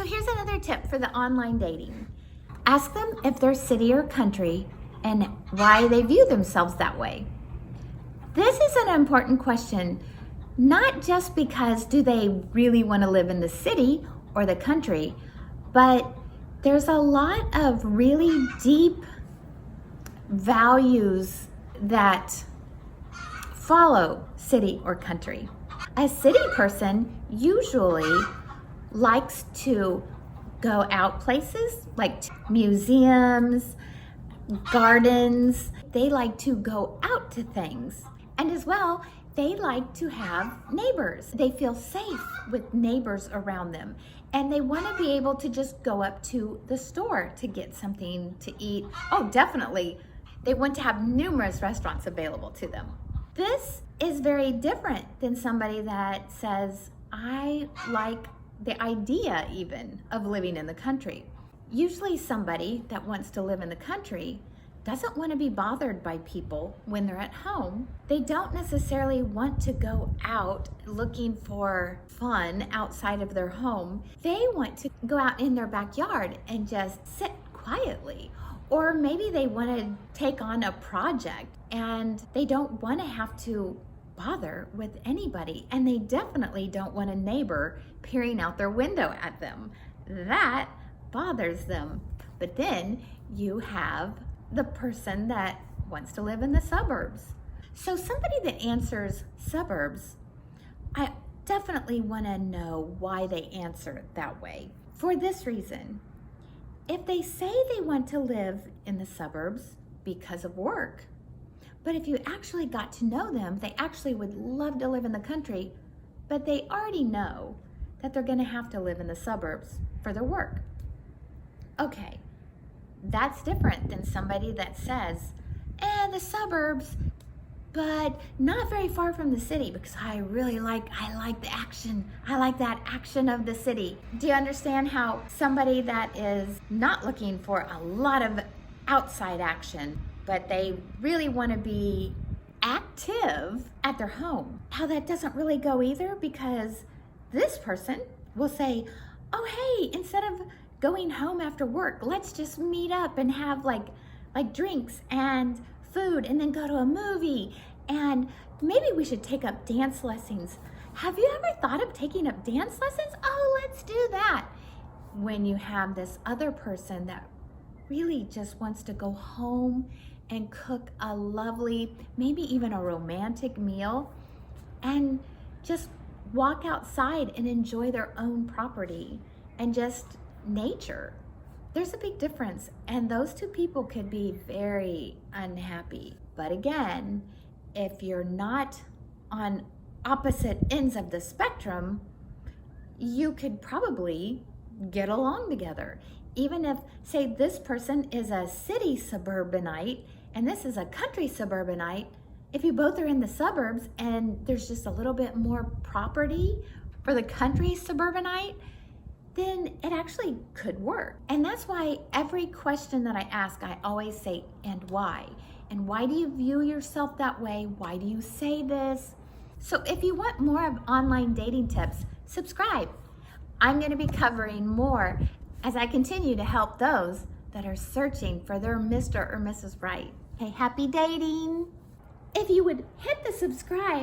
So here's another tip for the online dating. Ask them if they're city or country and why they view themselves that way. This is an important question, not just because do they really want to live in the city or the country, but there's a lot of really deep values that follow city or country. A city person usually likes to go out places like museums, gardens. They like to go out to things. And as well, they like to have neighbors. They feel safe with neighbors around them. And they want to be able to just go up to the store to get something to eat. Oh, definitely. They want to have numerous restaurants available to them. This is very different than somebody that says, I like the idea even of living in the country. Usually somebody that wants to live in the country doesn't want to be bothered by people when they're at home. They don't necessarily want to go out looking for fun outside of their home. They want to go out in their backyard and just sit quietly. Or maybe they want to take on a project and they don't want to have to bother with anybody, and they definitely don't want a neighbor peering out their window at them. That bothers them. But then you have the person that wants to live in the suburbs. So somebody that answers suburbs, I definitely want to know why they answer that way. For this reason, if they say they want to live in the suburbs because of work, but if you actually got to know them, they actually would love to live in the country, but they already know that they're going to have to live in the suburbs for their work. Okay, that's different than somebody that says, the suburbs, but not very far from the city because I like the action. I like that action of the city. Do you understand how somebody that is not looking for a lot of outside action, but they really want to be active at their home, how that doesn't really go either? Because this person will say, oh, hey, instead of going home after work, let's just meet up and have like drinks and food and then go to a movie, and maybe we should take up dance lessons. Have you ever thought of taking up dance lessons? Oh, let's do that. When you have this other person that really just wants to go home and cook a lovely, maybe even a romantic meal, and just walk outside and enjoy their own property and just nature. There's a big difference, and those two people could be very unhappy. But again, if you're not on opposite ends of the spectrum, you could probably get along together. Even if, say, this person is a city suburbanite and this is a country suburbanite, if you both are in the suburbs and there's just a little bit more property for the country suburbanite, then it actually could work. And that's why every question that I ask, I always say, and why? And why do you view yourself that way? Why do you say this? So if you want more of online dating tips, subscribe. I'm going to be covering more as I continue to help those that are searching for their Mr. or Mrs. Right. Hey, happy dating. If you would hit the subscribe